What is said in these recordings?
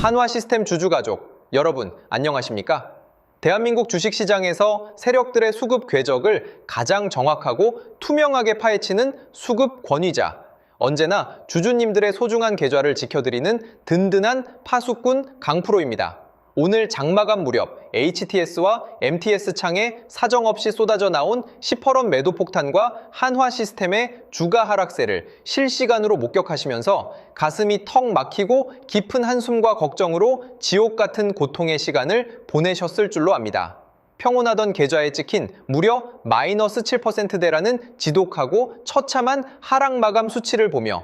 한화시스템 주주가족, 여러분 안녕하십니까? 대한민국 주식시장에서 세력들의 수급 궤적을 가장 정확하고 투명하게 파헤치는 수급 권위자, 언제나 주주님들의 소중한 계좌를 지켜드리는 든든한 파수꾼 강프로입니다. 오늘 장마감 무렵 HTS와 MTS 창에 사정없이 쏟아져 나온 10%원 매도 폭탄과 한화시스템의 주가 하락세를 실시간으로 목격하시면서 가슴이 턱 막히고 깊은 한숨과 걱정으로 지옥 같은 고통의 시간을 보내셨을 줄로 압니다. 평온하던 계좌에 찍힌 무려 마이너스 7%대라는 지독하고 처참한 하락 마감 수치를 보며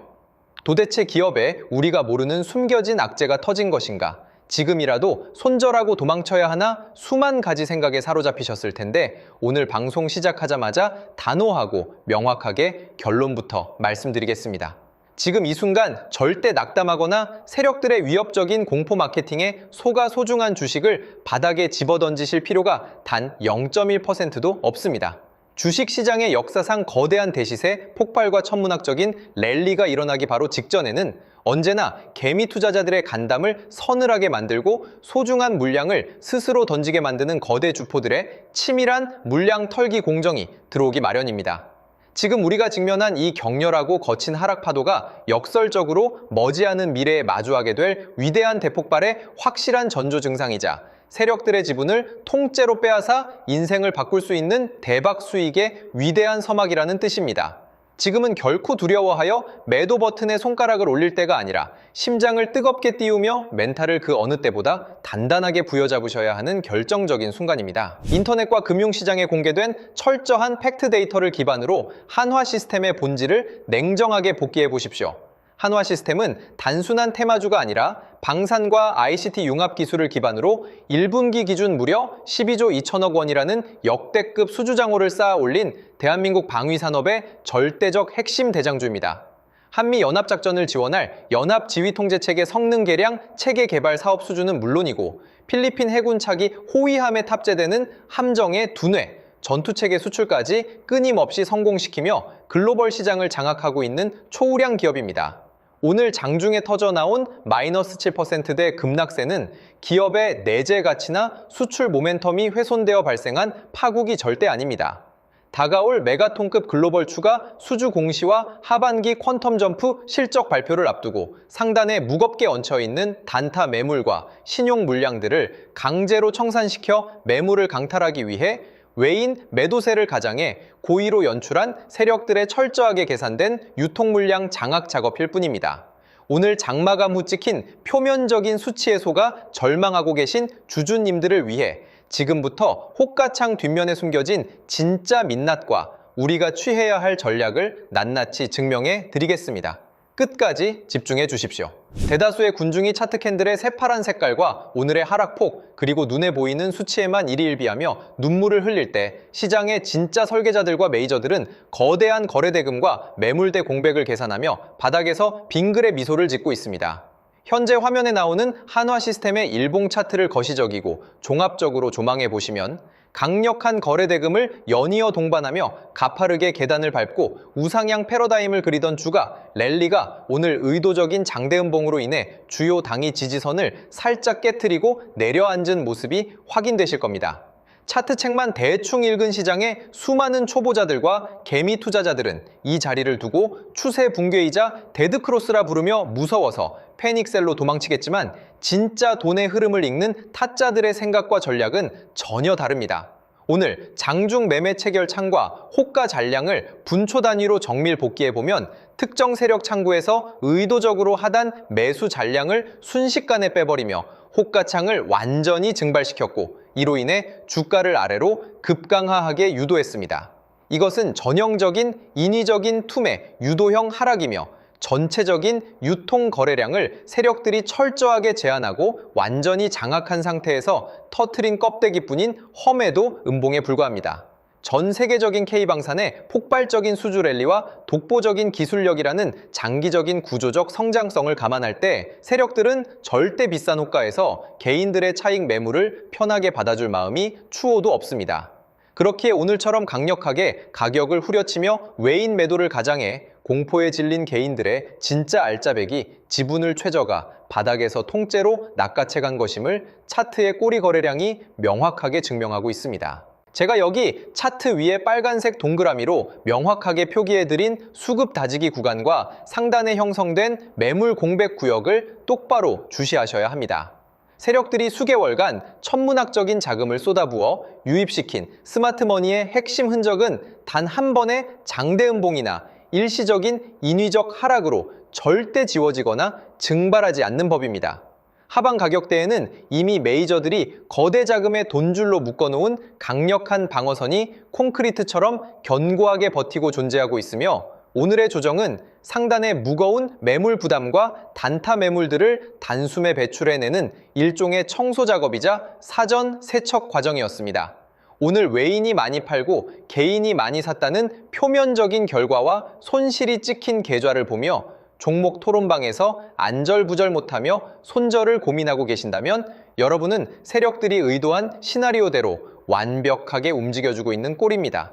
도대체 기업에 우리가 모르는 숨겨진 악재가 터진 것인가? 지금이라도 손절하고 도망쳐야 하나 수만 가지 생각에 사로잡히셨을 텐데 오늘 방송 시작하자마자 단호하고 명확하게 결론부터 말씀드리겠습니다. 지금 이 순간 절대 낙담하거나 세력들의 위협적인 공포 마케팅에 속아 소중한 주식을 바닥에 집어던지실 필요가 단 0.1%도 없습니다. 주식시장의 역사상 거대한 대시세, 폭발과 천문학적인 랠리가 일어나기 바로 직전에는 언제나 개미 투자자들의 간담을 서늘하게 만들고 소중한 물량을 스스로 던지게 만드는 거대 주포들의 치밀한 물량 털기 공정이 들어오기 마련입니다. 지금 우리가 직면한 이 격렬하고 거친 하락 파도가 역설적으로 머지않은 미래에 마주하게 될 위대한 대폭발의 확실한 전조 증상이자 세력들의 지분을 통째로 빼앗아 인생을 바꿀 수 있는 대박 수익의 위대한 서막이라는 뜻입니다. 지금은 결코 두려워하여 매도 버튼에 손가락을 올릴 때가 아니라 심장을 뜨겁게 띄우며 멘탈을 그 어느 때보다 단단하게 부여잡으셔야 하는 결정적인 순간입니다. 인터넷과 금융시장에 공개된 철저한 팩트 데이터를 기반으로 한화시스템의 본질을 냉정하게 복기해 보십시오. 한화시스템은 단순한 테마주가 아니라 방산과 ICT 융합 기술을 기반으로 1분기 기준 무려 12조 2천억 원이라는 역대급 수주장호를 쌓아 올린 대한민국 방위산업의 절대적 핵심 대장주입니다. 한미연합작전을 지원할 연합지휘통제체계 성능 개량 체계 개발 사업 수주는 물론이고 필리핀 해군 차기 호위함에 탑재되는 함정의 두뇌, 전투체계 수출까지 끊임없이 성공시키며 글로벌 시장을 장악하고 있는 초우량 기업입니다. 오늘 장중에 터져나온 마이너스 7%대 급락세는 기업의 내재 가치나 수출 모멘텀이 훼손되어 발생한 파국이 절대 아닙니다. 다가올 메가톤급 글로벌 추가 수주 공시와 하반기 퀀텀 점프 실적 발표를 앞두고 상단에 무겁게 얹혀있는 단타 매물과 신용 물량들을 강제로 청산시켜 매물을 강탈하기 위해 외인 매도세를 가장해 고의로 연출한 세력들의 철저하게 계산된 유통물량 장악 작업일 뿐입니다. 오늘 장마감 후 찍힌 표면적인 수치에 속아 절망하고 계신 주주님들을 위해 지금부터 호가창 뒷면에 숨겨진 진짜 민낯과 우리가 취해야 할 전략을 낱낱이 증명해 드리겠습니다. 끝까지 집중해 주십시오. 대다수의 군중이 차트 캔들의 새파란 색깔과 오늘의 하락폭 그리고 눈에 보이는 수치에만 일희일비하며 눈물을 흘릴 때 시장의 진짜 설계자들과 메이저들은 거대한 거래대금과 매물대 공백을 계산하며 바닥에서 빙글의 미소를 짓고 있습니다. 현재 화면에 나오는 한화시스템의 일봉 차트를 거시적이고 종합적으로 조망해 보시면 강력한 거래대금을 연이어 동반하며 가파르게 계단을 밟고 우상향 패러다임을 그리던 주가 랠리가 오늘 의도적인 장대음봉으로 인해 주요 당위 지지선을 살짝 깨트리고 내려앉은 모습이 확인되실 겁니다. 차트책만 대충 읽은 시장의 수많은 초보자들과 개미 투자자들은 이 자리를 두고 추세 붕괴이자 데드크로스라 부르며 무서워서 패닉셀로 도망치겠지만 진짜 돈의 흐름을 읽는 타짜들의 생각과 전략은 전혀 다릅니다. 오늘 장중 매매 체결 창과 호가 잔량을 분초 단위로 정밀 복기해보면 특정 세력 창구에서 의도적으로 하단 매수 잔량을 순식간에 빼버리며 호가창을 완전히 증발시켰고 이로 인해 주가를 아래로 급강하하게 유도했습니다. 이것은 전형적인 인위적인 투매, 유도형 하락이며 전체적인 유통 거래량을 세력들이 철저하게 제한하고 완전히 장악한 상태에서 터트린 껍데기뿐인 험해도 음봉에 불과합니다. 전 세계적인 K방산의 폭발적인 수주 랠리와 독보적인 기술력이라는 장기적인 구조적 성장성을 감안할 때 세력들은 절대 비싼 호가에서 개인들의 차익 매물을 편하게 받아줄 마음이 추호도 없습니다. 그렇기에 오늘처럼 강력하게 가격을 후려치며 외인 매도를 가장해 공포에 질린 개인들의 진짜 알짜배기 지분을 최저가 바닥에서 통째로 낚아채간 것임을 차트의 꼬리 거래량이 명확하게 증명하고 있습니다. 제가 여기 차트 위에 빨간색 동그라미로 명확하게 표기해드린 수급 다지기 구간과 상단에 형성된 매물 공백 구역을 똑바로 주시하셔야 합니다. 세력들이 수개월간 천문학적인 자금을 쏟아부어 유입시킨 스마트머니의 핵심 흔적은 단 한 번의 장대음봉이나 일시적인 인위적 하락으로 절대 지워지거나 증발하지 않는 법입니다. 하방 가격대에는 이미 메이저들이 거대 자금의 돈줄로 묶어놓은 강력한 방어선이 콘크리트처럼 견고하게 버티고 존재하고 있으며 오늘의 조정은 상단의 무거운 매물 부담과 단타 매물들을 단숨에 배출해내는 일종의 청소 작업이자 사전 세척 과정이었습니다. 오늘 외인이 많이 팔고 개인이 많이 샀다는 표면적인 결과와 손실이 찍힌 계좌를 보며 종목 토론방에서 안절부절 못하며 손절을 고민하고 계신다면 여러분은 세력들이 의도한 시나리오대로 완벽하게 움직여주고 있는 꼴입니다.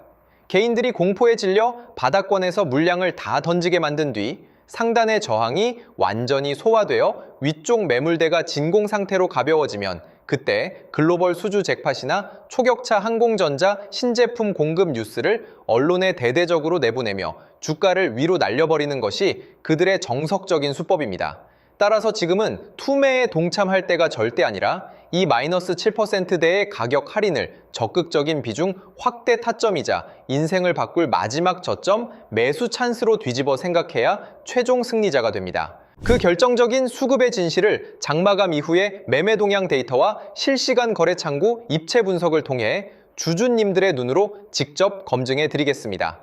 개인들이 공포에 질려 바닥권에서 물량을 다 던지게 만든 뒤 상단의 저항이 완전히 소화되어 위쪽 매물대가 진공 상태로 가벼워지면 그때 글로벌 수주 잭팟이나 초격차 항공전자 신제품 공급 뉴스를 언론에 대대적으로 내보내며 주가를 위로 날려버리는 것이 그들의 정석적인 수법입니다. 따라서 지금은 투매에 동참할 때가 절대 아니라 이 마이너스 7%대의 가격 할인을 적극적인 비중 확대 타점이자 인생을 바꿀 마지막 저점 매수 찬스로 뒤집어 생각해야 최종 승리자가 됩니다. 그 결정적인 수급의 진실을 장마감 이후의 매매 동향 데이터와 실시간 거래 창구 입체 분석을 통해 주주님들의 눈으로 직접 검증해 드리겠습니다.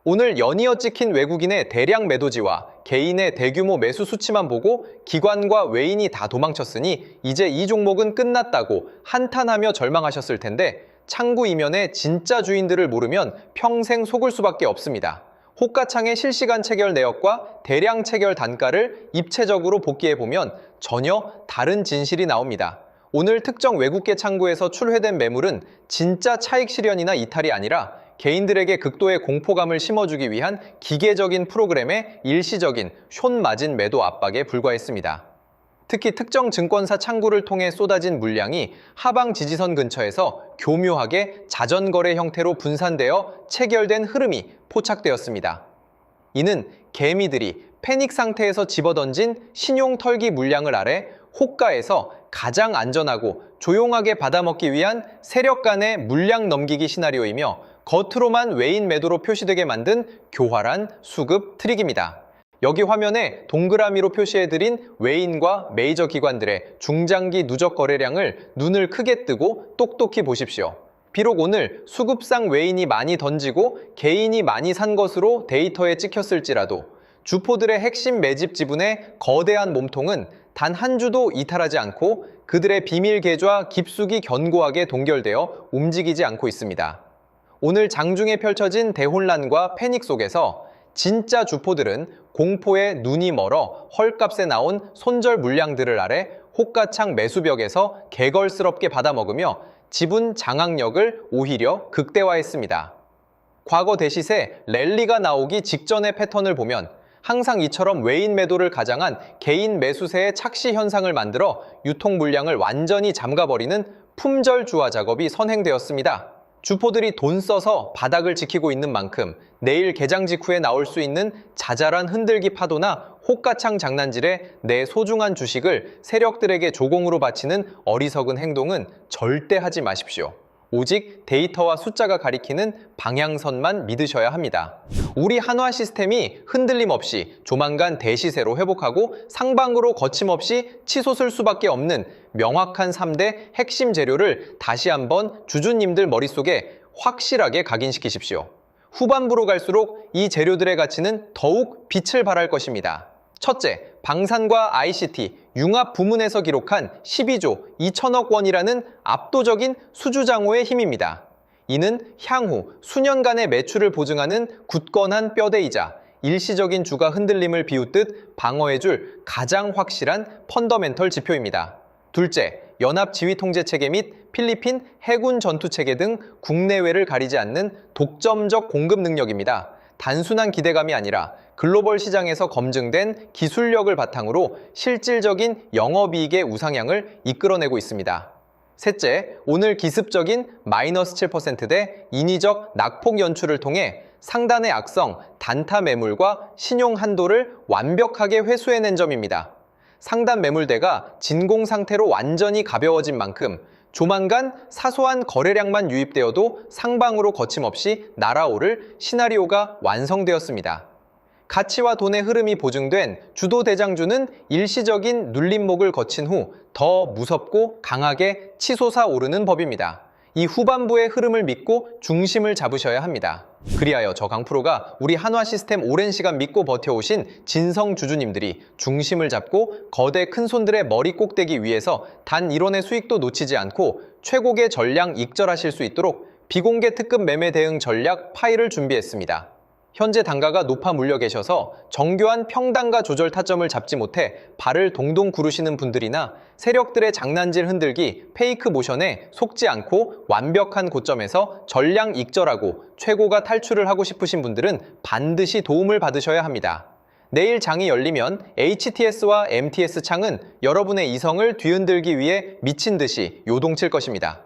오늘 연이어 찍힌 외국인의 대량 매도지와 개인의 대규모 매수 수치만 보고 기관과 외인이 다 도망쳤으니 이제 이 종목은 끝났다고 한탄하며 절망하셨을 텐데 창구 이면의 진짜 주인들을 모르면 평생 속을 수밖에 없습니다. 호가창의 실시간 체결 내역과 대량 체결 단가를 입체적으로 복기해보면 전혀 다른 진실이 나옵니다. 오늘 특정 외국계 창구에서 출회된 매물은 진짜 차익 실현이나 이탈이 아니라 개인들에게 극도의 공포감을 심어주기 위한 기계적인 프로그램의 일시적인 숏 마진 매도 압박에 불과했습니다. 특히 특정 증권사 창구를 통해 쏟아진 물량이 하방 지지선 근처에서 교묘하게 자전거래 형태로 분산되어 체결된 흐름이 포착되었습니다. 이는 개미들이 패닉 상태에서 집어던진 신용 털기 물량을 아래 호가에서 가장 안전하고 조용하게 받아먹기 위한 세력 간의 물량 넘기기 시나리오이며 겉으로만 외인 매도로 표시되게 만든 교활한 수급 트릭입니다. 여기 화면에 동그라미로 표시해드린 외인과 메이저 기관들의 중장기 누적 거래량을 눈을 크게 뜨고 똑똑히 보십시오. 비록 오늘 수급상 외인이 많이 던지고 개인이 많이 산 것으로 데이터에 찍혔을지라도 주포들의 핵심 매집 지분의 거대한 몸통은 단 한 주도 이탈하지 않고 그들의 비밀 계좌 깊숙이 견고하게 동결되어 움직이지 않고 있습니다. 오늘 장중에 펼쳐진 대혼란과 패닉 속에서 진짜 주포들은 공포에 눈이 멀어 헐값에 나온 손절 물량들을 아래 호가창 매수벽에서 개걸스럽게 받아먹으며 지분 장악력을 오히려 극대화했습니다. 과거 대시세 랠리가 나오기 직전의 패턴을 보면 항상 이처럼 외인 매도를 가장한 개인 매수세의 착시 현상을 만들어 유통 물량을 완전히 잠가버리는 품절 주화 작업이 선행되었습니다. 주포들이 돈 써서 바닥을 지키고 있는 만큼 내일 개장 직후에 나올 수 있는 자잘한 흔들기 파도나 호가창 장난질에 내 소중한 주식을 세력들에게 조공으로 바치는 어리석은 행동은 절대 하지 마십시오. 오직 데이터와 숫자가 가리키는 방향선만 믿으셔야 합니다. 우리 한화 시스템이 흔들림 없이 조만간 대시세로 회복하고 상방으로 거침없이 치솟을 수밖에 없는 명확한 3대 핵심 재료를 다시 한번 주주님들 머릿속에 확실하게 각인시키십시오. 후반부로 갈수록 이 재료들의 가치는 더욱 빛을 발할 것입니다. 첫째, 방산과 ICT, 융합 부문에서 기록한 12조 2천억 원이라는 압도적인 수주장호의 힘입니다. 이는 향후 수년간의 매출을 보증하는 굳건한 뼈대이자 일시적인 주가 흔들림을 비웃듯 방어해줄 가장 확실한 펀더멘털 지표입니다. 둘째, 연합지휘통제체계 및 필리핀 해군 전투체계 등 국내외를 가리지 않는 독점적 공급 능력입니다. 단순한 기대감이 아니라 글로벌 시장에서 검증된 기술력을 바탕으로 실질적인 영업이익의 우상향을 이끌어내고 있습니다. 셋째, 오늘 기습적인 마이너스 7%대 인위적 낙폭 연출을 통해 상단의 악성 단타 매물과 신용 한도를 완벽하게 회수해낸 점입니다. 상단 매물대가 진공 상태로 완전히 가벼워진 만큼 조만간 사소한 거래량만 유입되어도 상방으로 거침없이 날아오를 시나리오가 완성되었습니다. 가치와 돈의 흐름이 보증된 주도 대장주는 일시적인 눌림목을 거친 후 더 무섭고 강하게 치솟아 오르는 법입니다. 이 후반부의 흐름을 믿고 중심을 잡으셔야 합니다. 그리하여 저 강프로가 우리 한화시스템 오랜 시간 믿고 버텨오신 진성 주주님들이 중심을 잡고 거대 큰손들의 머리 꼭대기 위에서 단 1원의 수익도 놓치지 않고 최고의 전량 익절하실 수 있도록 비공개 특급 매매 대응 전략 파일을 준비했습니다. 현재 단가가 높아 물려 계셔서 정교한 평단가 조절 타점을 잡지 못해 발을 동동 구르시는 분들이나 세력들의 장난질 흔들기 페이크 모션에 속지 않고 완벽한 고점에서 전량 익절하고 최고가 탈출을 하고 싶으신 분들은 반드시 도움을 받으셔야 합니다. 내일 장이 열리면 HTS와 MTS 창은 여러분의 이성을 뒤흔들기 위해 미친 듯이 요동칠 것입니다.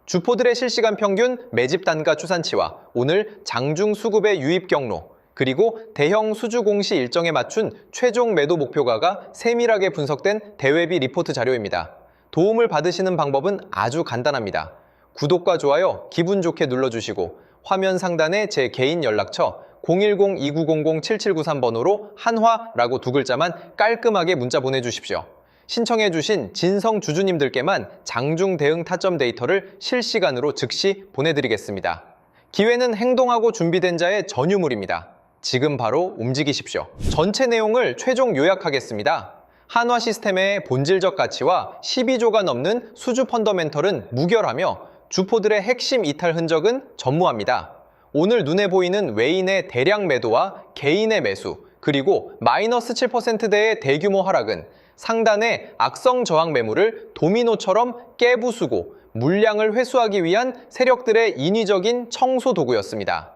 주포들의 실시간 평균 매집 단가 추산치와 오늘 장중 수급의 유입 경로, 그리고 대형 수주 공시 일정에 맞춘 최종 매도 목표가가 세밀하게 분석된 대외비 리포트 자료입니다. 도움을 받으시는 방법은 아주 간단합니다. 구독과 좋아요 기분 좋게 눌러주시고 화면 상단에 제 개인 연락처 010-2900-7793번호로 한화라고 두 글자만 깔끔하게 문자 보내주십시오. 신청해주신 진성 주주님들께만 장중 대응 타점 데이터를 실시간으로 즉시 보내드리겠습니다. 기회는 행동하고 준비된 자의 전유물입니다. 지금 바로 움직이십시오. 전체 내용을 최종 요약하겠습니다. 한화시스템의 본질적 가치와 12조가 넘는 수주 펀더멘털은 무결하며 주포들의 핵심 이탈 흔적은 전무합니다. 오늘 눈에 보이는 외인의 대량 매도와 개인의 매수, 그리고 마이너스 7%대의 대규모 하락은 상단의 악성 저항 매물을 도미노처럼 깨부수고 물량을 회수하기 위한 세력들의 인위적인 청소 도구였습니다.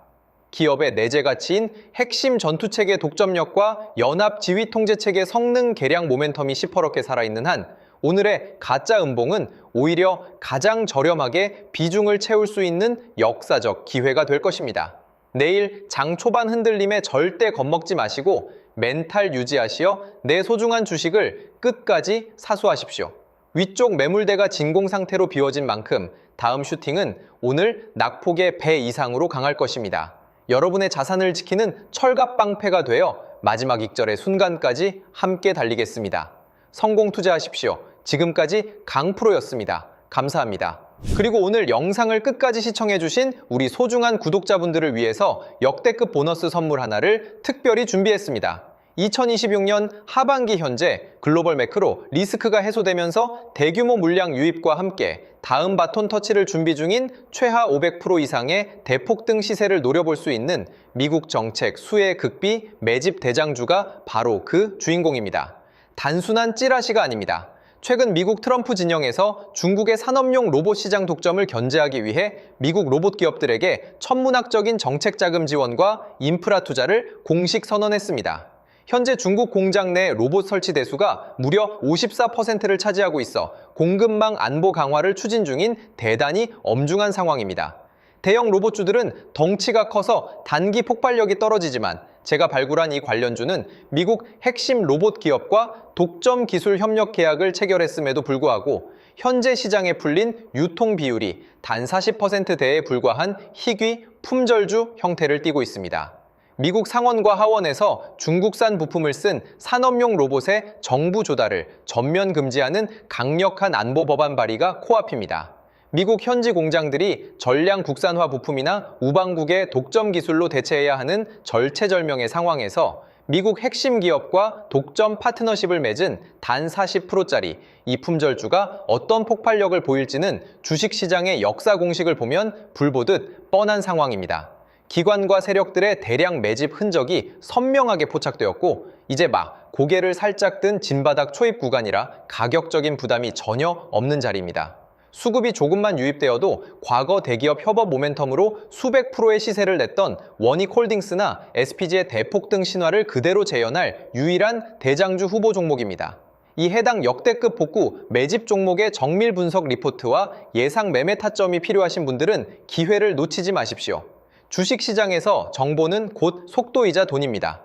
기업의 내재 가치인 핵심 전투체계 독점력과 연합 지휘 통제체계 성능 개량 모멘텀이 시퍼렇게 살아있는 한 오늘의 가짜 음봉은 오히려 가장 저렴하게 비중을 채울 수 있는 역사적 기회가 될 것입니다. 내일 장 초반 흔들림에 절대 겁먹지 마시고 멘탈 유지하시어 내 소중한 주식을 끝까지 사수하십시오. 위쪽 매물대가 진공 상태로 비워진 만큼 다음 슈팅은 오늘 낙폭의 배 이상으로 강할 것입니다. 여러분의 자산을 지키는 철갑방패가 되어 마지막 익절의 순간까지 함께 달리겠습니다. 성공 투자하십시오. 지금까지 강프로였습니다. 감사합니다. 그리고 오늘 영상을 끝까지 시청해주신 우리 소중한 구독자분들을 위해서 역대급 보너스 선물 하나를 특별히 준비했습니다. 2026년 하반기 현재 글로벌 매크로 리스크가 해소되면서 대규모 물량 유입과 함께 다음 바톤 터치를 준비 중인 최하 500% 이상의 대폭등 시세를 노려볼 수 있는 미국 정책 수혜 극비 매집 대장주가 바로 그 주인공입니다. 단순한 찌라시가 아닙니다. 최근 미국 트럼프 진영에서 중국의 산업용 로봇 시장 독점을 견제하기 위해 미국 로봇 기업들에게 천문학적인 정책 자금 지원과 인프라 투자를 공식 선언했습니다. 현재 중국 공장 내 로봇 설치 대수가 무려 54%를 차지하고 있어 공급망 안보 강화를 추진 중인 대단히 엄중한 상황입니다. 대형 로봇주들은 덩치가 커서 단기 폭발력이 떨어지지만 제가 발굴한 이 관련주는 미국 핵심 로봇 기업과 독점 기술 협력 계약을 체결했음에도 불구하고 현재 시장에 풀린 유통 비율이 단 40%대에 불과한 희귀 품절주 형태를 띠고 있습니다. 미국 상원과 하원에서 중국산 부품을 쓴 산업용 로봇의 정부 조달을 전면 금지하는 강력한 안보 법안 발의가 코앞입니다. 미국 현지 공장들이 전량 국산화 부품이나 우방국의 독점 기술로 대체해야 하는 절체절명의 상황에서 미국 핵심 기업과 독점 파트너십을 맺은 단 40%짜리 이 품절주가 어떤 폭발력을 보일지는 주식시장의 역사 공식을 보면 불보듯 뻔한 상황입니다. 기관과 세력들의 대량 매집 흔적이 선명하게 포착되었고 이제 막 고개를 살짝 든 진바닥 초입 구간이라 가격적인 부담이 전혀 없는 자리입니다. 수급이 조금만 유입되어도 과거 대기업 협업 모멘텀으로 수백 프로의 시세를 냈던 원익홀딩스나 SPG의 대폭 등 신화를 그대로 재현할 유일한 대장주 후보 종목입니다. 이 해당 역대급 복구 매집 종목의 정밀 분석 리포트와 예상 매매 타점이 필요하신 분들은 기회를 놓치지 마십시오. 주식시장에서 정보는 곧 속도이자 돈입니다.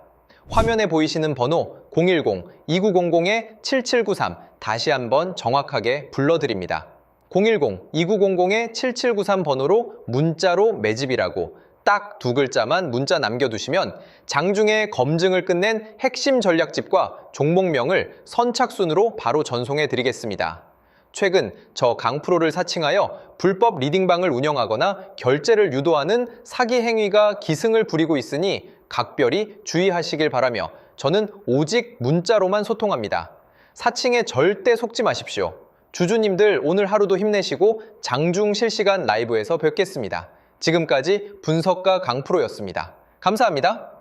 화면에 보이시는 번호 010-2900-7793 다시 한번 정확하게 불러드립니다. 010-2900-7793 번호로 문자로 매집이라고 딱 두 글자만 문자 남겨두시면 장중에 검증을 끝낸 핵심 전략집과 종목명을 선착순으로 바로 전송해 드리겠습니다. 최근 저 강프로를 사칭하여 불법 리딩방을 운영하거나 결제를 유도하는 사기 행위가 기승을 부리고 있으니 각별히 주의하시길 바라며 저는 오직 문자로만 소통합니다. 사칭에 절대 속지 마십시오. 주주님들 오늘 하루도 힘내시고 장중 실시간 라이브에서 뵙겠습니다. 지금까지 분석가 강프로였습니다. 감사합니다.